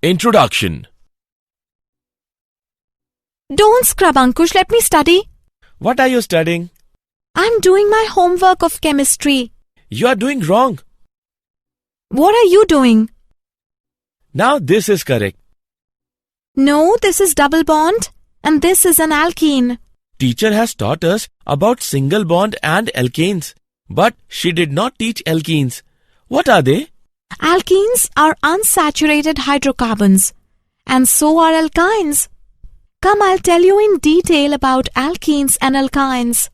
Introduction. Don't scrub, Ankush. Let me study. What are you studying? I'm doing my homework of chemistry. You are doing wrong. What are you doing? Now this is correct. No, this is double bond and this is an alkene. Teacher has taught us about single bond and alkanes, but she did not teach alkenes. What are they? Alkenes are unsaturated hydrocarbons and so are alkynes. Come, I'll tell you in detail about alkenes and alkynes.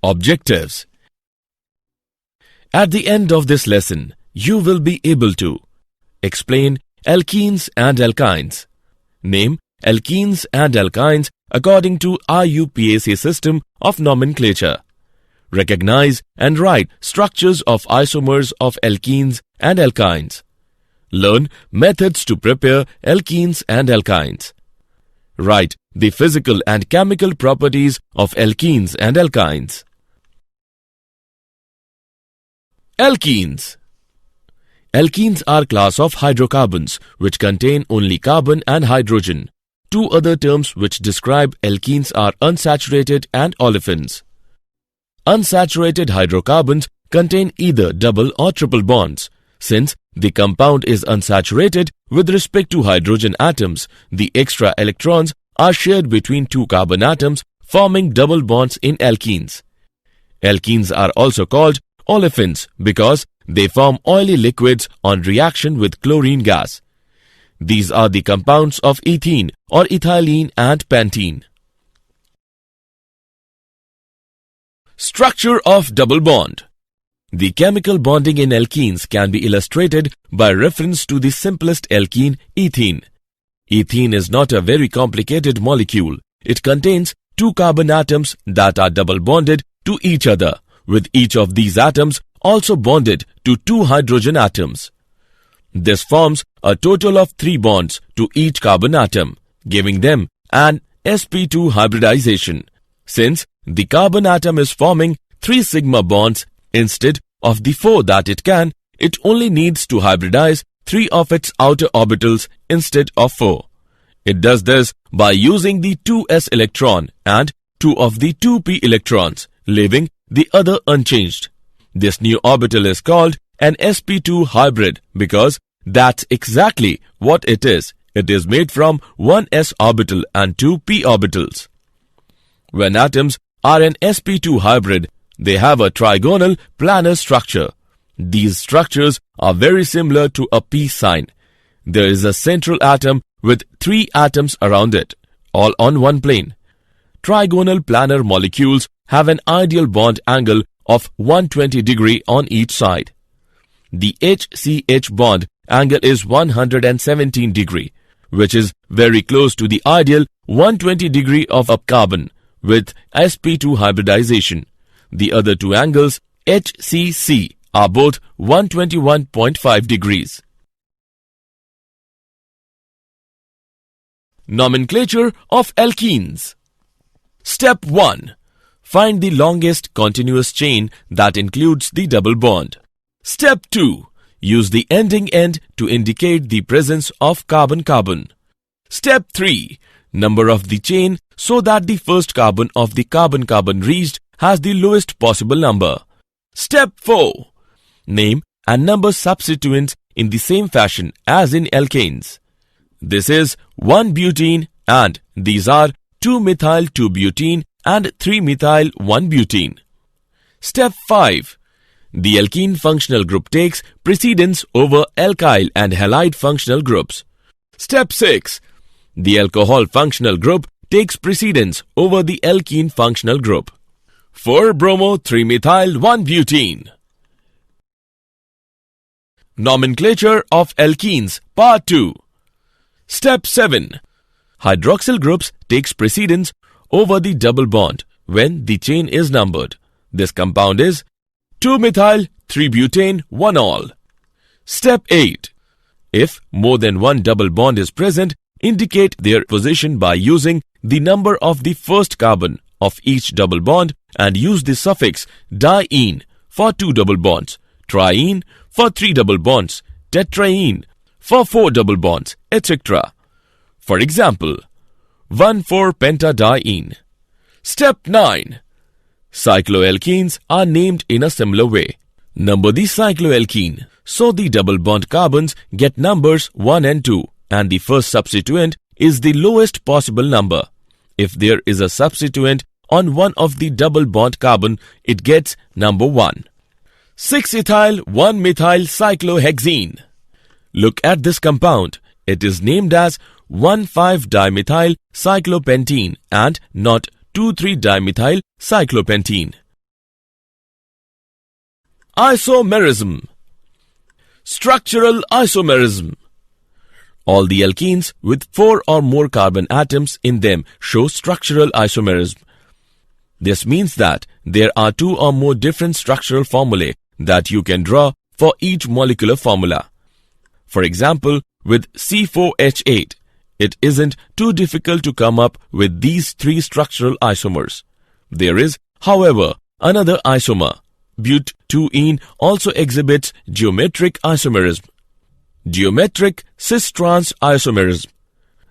Objectives. At the end of this lesson, you will be able to explain alkenes and alkynes, name alkenes and alkynes according to IUPAC system of nomenclature, recognize and write structures of isomers of alkenes and alkynes, learn methods to prepare alkenes and alkynes, write the physical and chemical properties of alkenes and alkynes. Alkenes. Alkenes are class of hydrocarbons which contain only carbon and hydrogen. Two other terms which describe alkenes are unsaturated and olefins. Unsaturated hydrocarbons contain either double or triple bonds. Since the compound is unsaturated with respect to hydrogen atoms, the extra electrons are shared between two carbon atoms, forming double bonds in alkenes. Alkenes are also called olefins because they form oily liquids on reaction with chlorine gas. These are the compounds of ethene or ethylene and pentene. Structure of double bond. The chemical bonding in alkenes can be illustrated by reference to the simplest alkene, ethene. Ethene is not a very complicated molecule. It contains two carbon atoms that are double bonded to each other, with each of these atoms also bonded to two hydrogen atoms. This forms a total of 3 bonds to each carbon atom, giving them an sp2 hybridization. Since the carbon atom is forming 3 sigma bonds instead of the 4 that it can, it only needs to hybridize 3 of its outer orbitals instead of 4. It does this by using the 2s electron and 2 of the 2p electrons, leaving the other unchanged. This new orbital is called an sp2 hybrid because that's exactly what it is. It is made from one s orbital and 2 p orbitals. When atoms are an sp2 hybrid, they have a trigonal planar structure. These structures are very similar to a peace sign. There is a central atom with 3 atoms around it, all on one plane. Trigonal planar molecules have an ideal bond angle of 120 degree on each side. The HCH bond angle is 117 degree, which is very close to the ideal 120 degree of a carbon with sp2 hybridization. The other two angles, HCC, are both 121.5 degrees. Nomenclature of alkenes. Step 1. Find the longest continuous chain that includes the double bond. Step 2. Use the ending end to indicate the presence of carbon-carbon. Step 3. Number of the chain so that the first carbon of the carbon-carbon reached has the lowest possible number. Step 4. Name and number substituents in the same fashion as in alkanes. This is 1-butene and these are 2-methyl-2-butene and 3-methyl-1-butene. Step 5. The alkene functional group takes precedence over alkyl and halide functional groups. Step 6. The alcohol functional group takes precedence over the alkene functional group. 4-bromo-3-methyl-1-butene. Nomenclature of alkenes, Part 2. Step 7. Hydroxyl groups takes precedence over the double bond when the chain is numbered. This compound is 2-methyl-3-butane-1-ol. Step 8. If more than one double bond is present, indicate their position by using the number of the first carbon of each double bond and use the suffix diene for 2 double bonds, triene for 3 double bonds, tetraene for 4 double bonds, etc. For example, 1,4-pentadiene. Step 9. Cycloalkenes are named in a similar way. Number the cycloalkene, so the double bond carbons get numbers 1 and 2, and the first substituent is the lowest possible number. If there is a substituent on one of the double bond carbon, it gets number 1. 6-ethyl 1-methyl cyclohexene. Look at this compound. It is named as 1,5-dimethyl cyclopentene and not 2,3-dimethyl cyclopentene. Isomerism. Structural isomerism. All the alkenes with 4 or more carbon atoms in them show structural isomerism. This means that there are 2 or more different structural formulae that you can draw for each molecular formula. For example, with C4H8, it isn't too difficult to come up with these 3 structural isomers. There is, however, another isomer. But2-ene also exhibits geometric isomerism. Geometric cis-trans isomerism.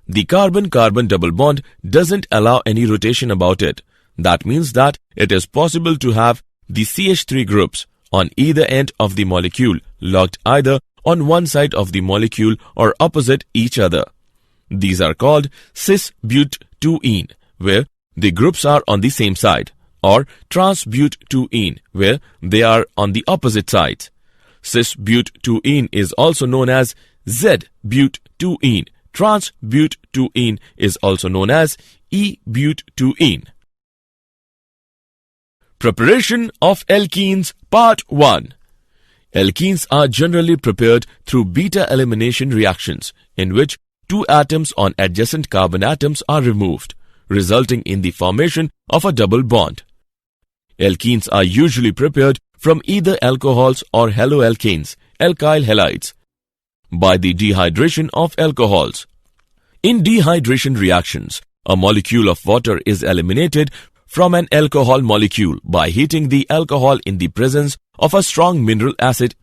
The carbon-carbon double bond doesn't allow any rotation about it. That means that it is possible to have the CH3 groups on either end of the molecule locked either on one side of the molecule or opposite each other. These are called cis-but2-ene, where the groups are on the same side, or trans-but2-ene, where they are on the opposite sides. Cis-but2-ene is also known as Z-but2-ene. Trans-but2-ene is also known as E-but2-ene. Preparation of alkenes, Part 1. Alkenes are generally prepared through beta elimination reactions, in which 2 atoms on adjacent carbon atoms are removed, resulting in the formation of a double bond. Alkenes are usually prepared from either alcohols or haloalkanes, alkyl halides, by the dehydration of alcohols. In dehydration reactions, a molecule of water is eliminated from an alcohol molecule by heating the alcohol in the presence of a strong mineral acid.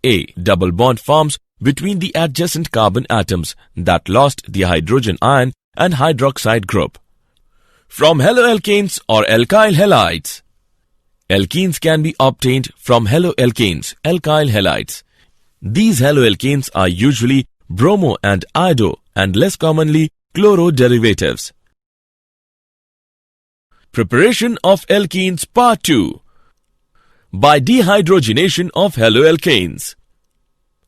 A double bond forms between the adjacent carbon atoms that lost the hydrogen ion and hydroxide group. From haloalkanes or alkyl halides. Alkenes can be obtained from haloalkanes, alkyl halides. These haloalkanes are usually bromo and iodo and less commonly chloro derivatives. Preparation of alkenes, Part 2. By dehydrogenation of haloalkanes.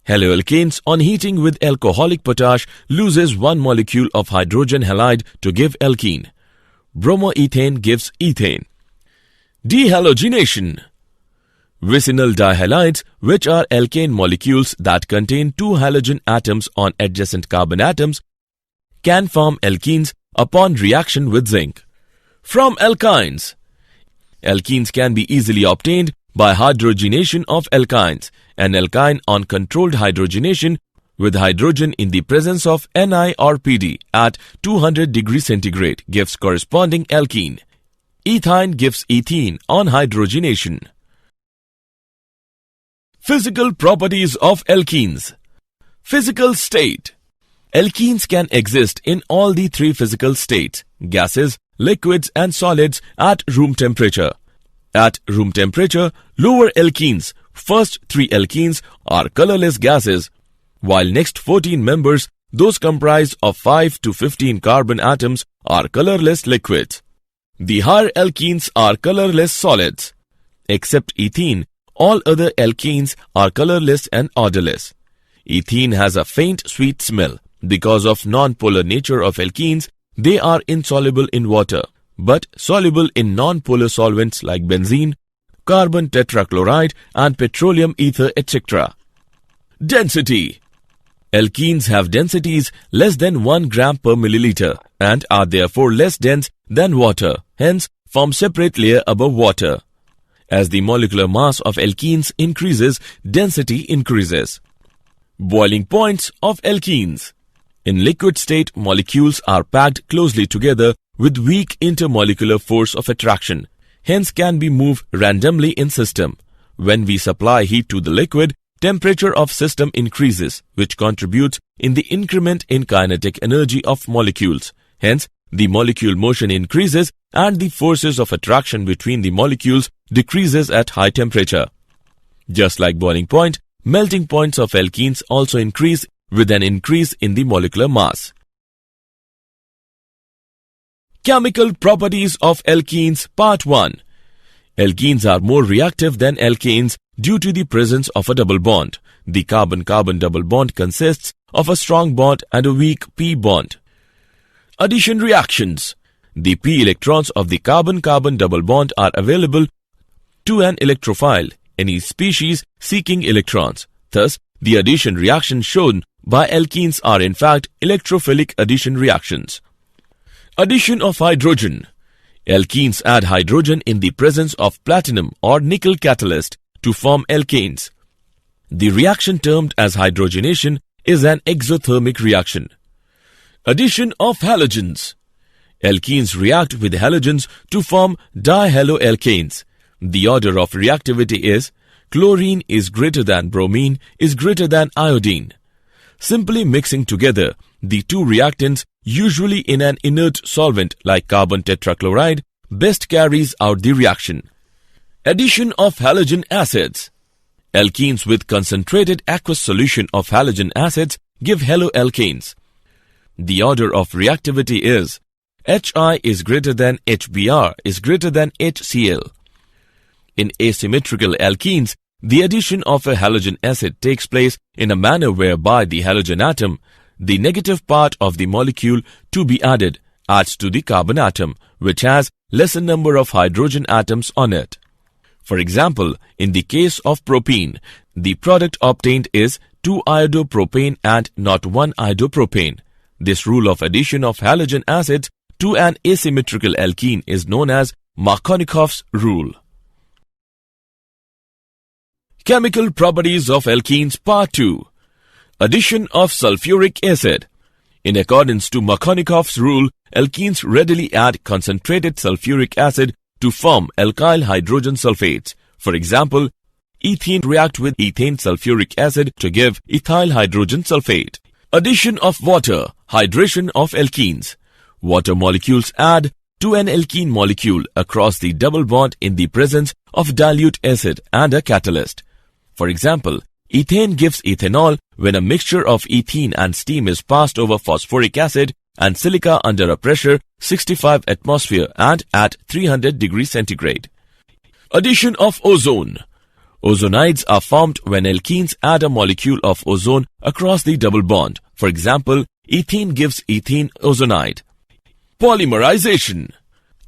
Haloalkanes on heating with alcoholic potash loses one molecule of hydrogen halide to give alkene. Bromoethane gives ethane. Dehalogenation. Vicinal dihalides, which are alkane molecules that contain 2 halogen atoms on adjacent carbon atoms, can form alkenes upon reaction with zinc. From alkynes. Alkenes can be easily obtained by hydrogenation of alkynes. An alkyne on controlled hydrogenation with hydrogen in the presence of Ni or Pd at 200 degrees centigrade gives corresponding alkene. Ethine gives ethene on hydrogenation. Physical properties of alkenes. Physical state. Alkenes can exist in all the 3 physical states, gases, liquids and solids at room temperature. At room temperature, lower alkenes, first 3 alkenes, are colorless gases, while next 14 members, those comprised of 5 to 15 carbon atoms, are colorless liquids. The higher alkenes are colorless solids. Except ethene, all other alkenes are colorless and odorless. Ethene has a faint sweet smell. Because of non-polar nature of alkenes, they are insoluble in water, but soluble in non-polar solvents like benzene, carbon tetrachloride and petroleum ether, etc. Density. Alkenes have densities less than 1 gram per milliliter and are therefore less dense than water, hence form separate layer above water. As the molecular mass of alkenes increases, density increases. Boiling points of alkenes. In liquid state, molecules are packed closely together with weak intermolecular force of attraction, hence can be moved randomly in system. When we supply heat to the liquid, temperature of system increases, which contributes in the increment in kinetic energy of molecules. Hence, the molecule motion increases and the forces of attraction between the molecules decreases at high temperature. Just like boiling point, melting points of alkenes also increase with an increase in the molecular mass. Chemical properties of alkenes, Part 1. Alkenes are more reactive than alkanes due to the presence of a double bond. The carbon-carbon double bond consists of a strong bond and a weak p bond. Addition reactions. The p electrons of the carbon-carbon double bond are available to an electrophile, any species seeking electrons. Thus, the addition reactions shown by alkenes are in fact electrophilic addition reactions. Addition of hydrogen. Alkenes add hydrogen in the presence of platinum or nickel catalyst to form alkanes. The reaction termed as hydrogenation is an exothermic reaction. Addition of halogens. Alkenes react with halogens to form dihaloalkanes. The order of reactivity is chlorine is greater than bromine is greater than iodine. Simply mixing together the two reactants, usually in an inert solvent like carbon tetrachloride, best carries out the reaction. Addition of halogen acids. Alkenes with concentrated aqueous solution of halogen acids give haloalkanes. The order of reactivity is Hi is greater than HBr is greater than HCl. In asymmetrical alkenes, the addition of a halogen acid takes place in a manner whereby the halogen atom, the negative part of the molecule to be added, adds to the carbon atom, which has lesser number of hydrogen atoms on it. For example, in the case of propene, the product obtained is 2-iodopropane and not 1-iodopropane. This rule of addition of halogen acids to an asymmetrical alkene is known as Markovnikov's rule. Chemical properties of alkenes, Part 2. Addition of sulfuric acid. In accordance to Markovnikov's rule, alkenes readily add concentrated sulfuric acid to form alkyl hydrogen sulfates. For example, ethene react with ethane sulfuric acid to give ethyl hydrogen sulfate. Addition of water, hydration of alkenes. Water molecules add to an alkene molecule across the double bond in the presence of dilute acid and a catalyst. For example, ethane gives ethanol when a mixture of ethene and steam is passed over phosphoric acid and silica under a pressure 65 atmosphere and at 300 degrees centigrade. Addition of ozone. Ozonides are formed when alkenes add a molecule of ozone across the double bond. For example, ethene gives ethene ozonide. Polymerization.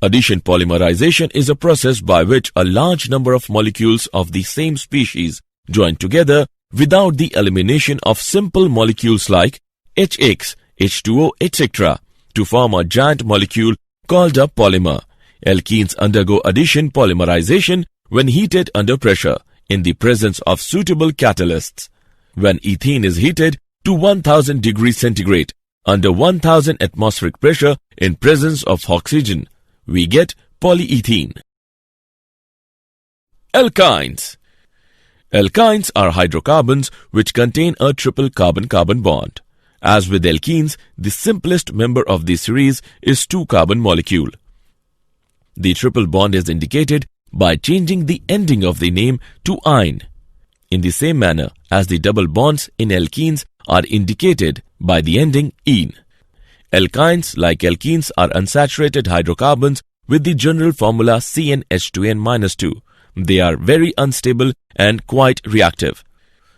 Addition polymerization is a process by which a large number of molecules of the same species join together without the elimination of simple molecules like HX, H2O, etc. to form a giant molecule called a polymer. Alkenes undergo addition polymerization when heated under pressure in the presence of suitable catalysts. When ethene is heated to 1000 degrees centigrade under 1000 atmospheric pressure in presence of oxygen, we get polyethene. Alkynes. Alkynes are hydrocarbons which contain a triple carbon-carbon bond. As with alkenes, the simplest member of the series is 2-carbon molecule. The triple bond is indicated by changing the ending of the name to "-ine", in the same manner as the double bonds in alkenes are indicated by the ending "-ene". Alkynes, like alkenes, are unsaturated hydrocarbons with the general formula CnH2n-2. They are very unstable and quite reactive.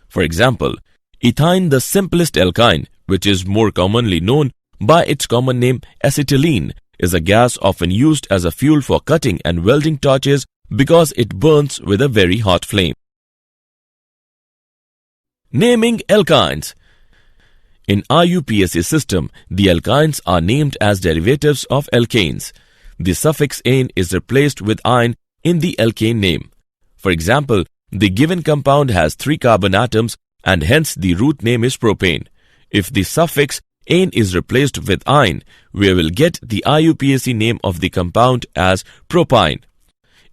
For example, ethyne, the simplest alkyne, which is more commonly known by its common name acetylene, is a gas often used as a fuel for cutting and welding torches because it burns with a very hot flame. Naming alkynes. In IUPAC system, the alkynes are named as derivatives of alkanes. The suffix "ane" is replaced with "ine" in the alkane name. For example, the given compound has 3 carbon atoms and hence the root name is propane. If the suffix "ane" is replaced with "ine", we will get the IUPAC name of the compound as propyne.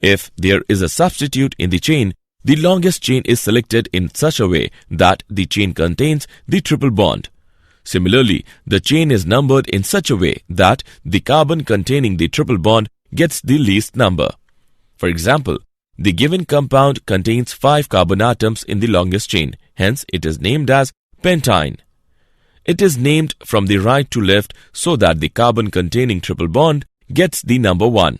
If there is a substitute in the chain, the longest chain is selected in such a way that the chain contains the triple bond. Similarly, the chain is numbered in such a way that the carbon containing the triple bond gets the least number. For example, the given compound contains 5 carbon atoms in the longest chain, hence it is named as pentyne. It is named from the right to left so that the carbon containing triple bond gets the number 1.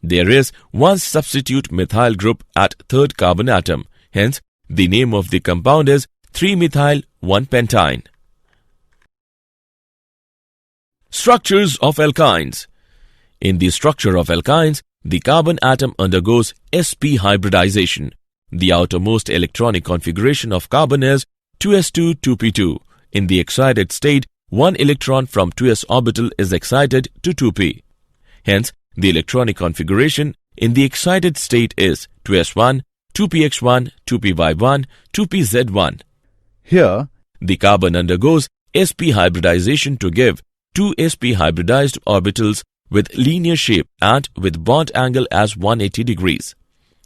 There is one substitute methyl group at third carbon atom, hence the name of the compound is 3-methyl-1-pentyne. Structures of alkynes. In the structure of alkynes, the carbon atom undergoes sp hybridization. The outermost electronic configuration of carbon is 2s2 2p2. In the excited state, one electron from 2s orbital is excited to 2p. Hence, the electronic configuration in the excited state is 2s1, 2px1, 2py1, 2pz1. Here, the carbon undergoes sp hybridization to give 2 sp hybridized orbitals with linear shape and with bond angle as 180 degrees.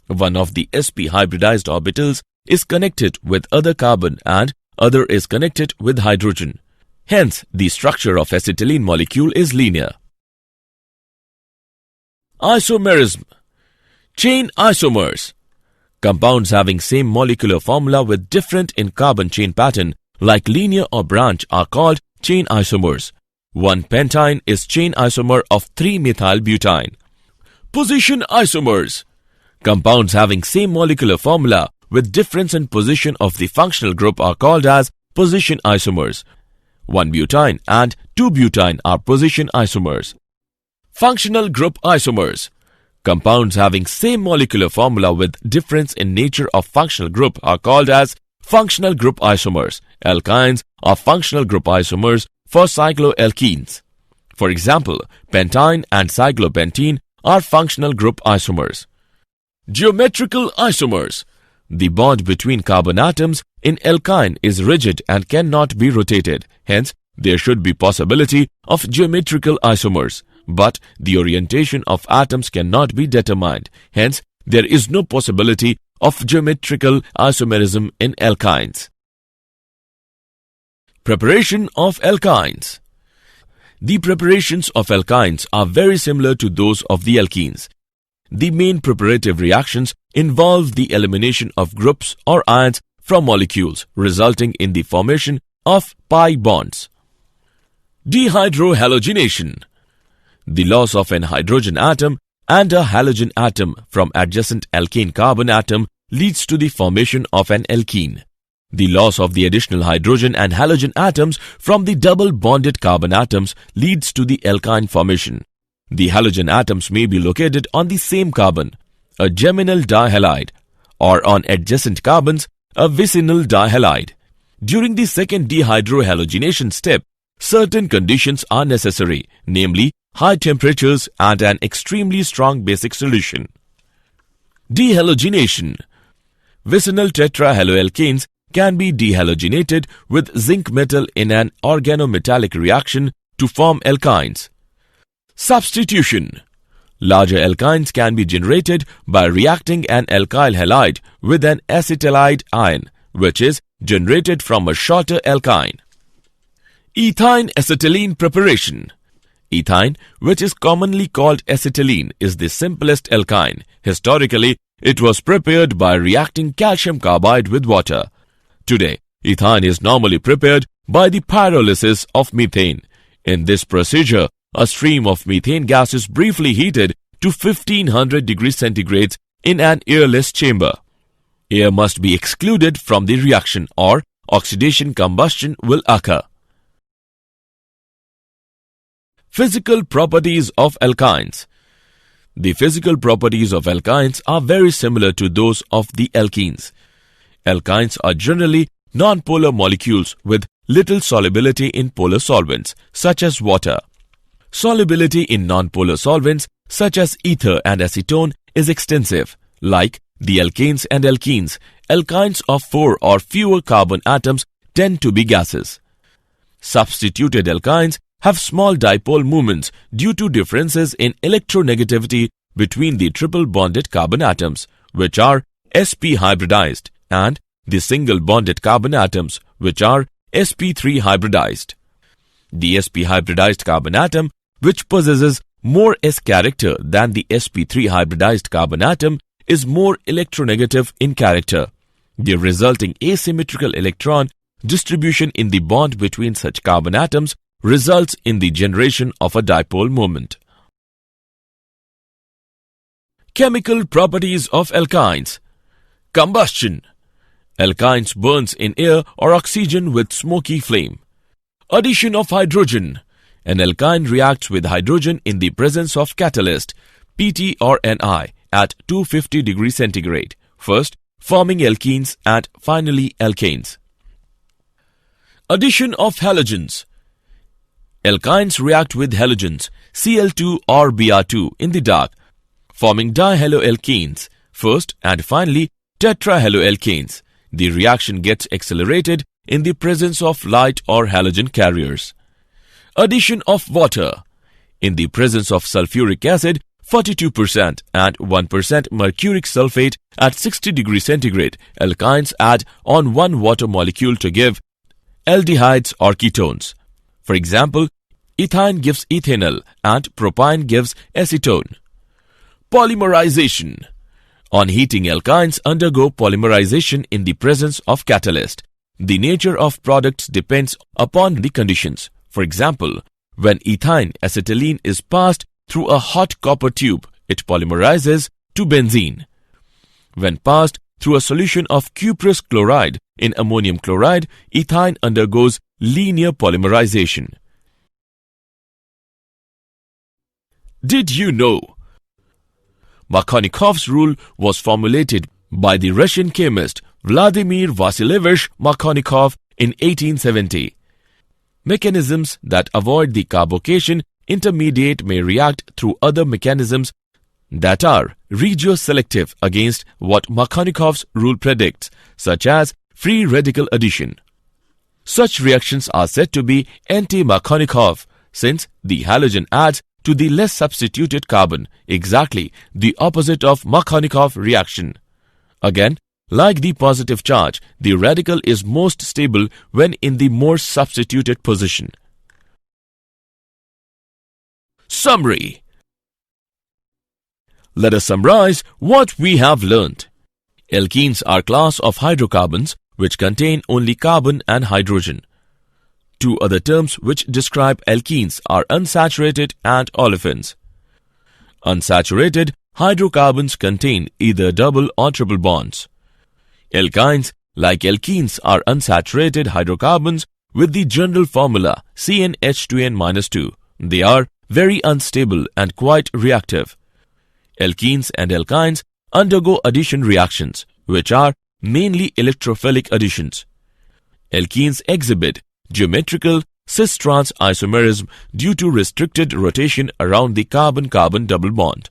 One of the sp hybridized orbitals is connected with other carbon and other is connected with hydrogen. Hence, the structure of acetylene molecule is linear. Isomerism. Chain isomers. Compounds having same molecular formula with different in carbon chain pattern like linear or branch are called chain isomers. 1-pentyne is chain isomer of 3-methylbutene. Position isomers. Compounds having same molecular formula with difference in position of the functional group are called as position isomers. 1-butene and 2-butene are position isomers. Functional group isomers. Compounds having same molecular formula with difference in nature of functional group are called as functional group isomers. Alkynes are functional group isomers for cycloalkenes. For example, pentyne and cyclopentene are functional group isomers. Geometrical isomers. The bond between carbon atoms in alkyne is rigid and cannot be rotated. Hence, there should be possibility of geometrical isomers. But the orientation of atoms cannot be determined. Hence, there is no possibility of geometrical isomerism in alkynes. Preparation of alkynes. The preparations of alkynes are very similar to those of the alkenes. The main preparative reactions involve the elimination of groups or ions from molecules, resulting in the formation of pi bonds. Dehydrohalogenation. The loss of an hydrogen atom and a halogen atom from adjacent alkane carbon atom leads to the formation of an alkene. The loss of the additional hydrogen and halogen atoms from the double bonded carbon atoms leads to the alkyne formation. The halogen atoms may be located on the same carbon, a geminal dihalide, or on adjacent carbons, a vicinal dihalide. During the second dehydrohalogenation step, certain conditions are necessary, namely high temperatures and an extremely strong basic solution. Dehalogenation. Vicinal tetrahaloalkanes can be dehalogenated with zinc metal in an organometallic reaction to form alkynes. Substitution. Larger alkynes can be generated by reacting an alkyl halide with an acetylide ion, which is generated from a shorter alkyne. Ethyne acetylene preparation. Ethyne, which is commonly called acetylene, is the simplest alkyne. Historically, it was prepared by reacting calcium carbide with water. Today, ethyne is normally prepared by the pyrolysis of methane. In this procedure, a stream of methane gas is briefly heated to 1500 degrees centigrade in an airless chamber. Air must be excluded from the reaction or oxidation combustion will occur. Physical properties of alkynes. The physical properties of alkynes are very similar to those of the alkenes. Alkynes are generally nonpolar molecules with little solubility in polar solvents, such as water. Solubility in nonpolar solvents, such as ether and acetone, is extensive. Like the alkanes and alkenes, alkynes of 4 or fewer carbon atoms tend to be gases. Substituted alkynes have small dipole moments due to differences in electronegativity between the triple bonded carbon atoms, which are sp hybridized, and the single bonded carbon atoms, which are sp3 hybridized. The sp hybridized carbon atom, which possesses more s character than the sp3 hybridized carbon atom, is more electronegative in character. The resulting asymmetrical electron distribution in the bond between such carbon atoms results in the generation of a dipole moment. Chemical properties of alkynes. Combustion. Alkynes burns in air or oxygen with smoky flame. Addition of hydrogen. An alkyne reacts with hydrogen in the presence of catalyst, Pt or Ni, at 250 degrees centigrade, first forming alkenes and finally alkanes. Addition of halogens. Alkynes react with halogens, Cl2 or Br2, in the dark, forming dihaloalkanes, first and finally tetrahaloalkanes. The reaction gets accelerated in the presence of light or halogen carriers. Addition of water. In the presence of sulfuric acid, 42% and 1% mercuric sulfate at 60 degrees centigrade, alkynes add on one water molecule to give aldehydes or ketones. For example, ethine gives ethanol and propyne gives acetone. Polymerization. On heating, alkynes undergo polymerization in the presence of catalyst. The nature of products depends upon the conditions. For example, when ethyne acetylene is passed through a hot copper tube, it polymerizes to benzene. When passed through a solution of cuprous chloride in ammonium chloride, ethyne undergoes linear polymerization. Did you know? Markovnikov's rule was formulated by the Russian chemist Vladimir Vasilievich Markovnikov in 1870. Mechanisms that avoid the carbocation intermediate may react through other mechanisms that are regioselective against what Markovnikov's rule predicts, such as free radical addition. Such reactions are said to be anti-Markovnikov, since the halogen adds to the less substituted carbon, exactly the opposite of Markovnikov reaction. Again, like the positive charge, the radical is most stable when in the more substituted position. Summary. Let us summarize what we have learnt. Alkenes are class of hydrocarbons which contain only carbon and hydrogen. Two other terms which describe alkenes are unsaturated and olefins. Unsaturated hydrocarbons contain either double or triple bonds. Alkynes, like alkenes, are unsaturated hydrocarbons with the general formula CnH2n-2. They are very unstable and quite reactive. Alkenes and alkynes undergo addition reactions, which are mainly electrophilic additions. Alkenes exhibit geometrical cis-trans isomerism due to restricted rotation around the carbon-carbon double bond.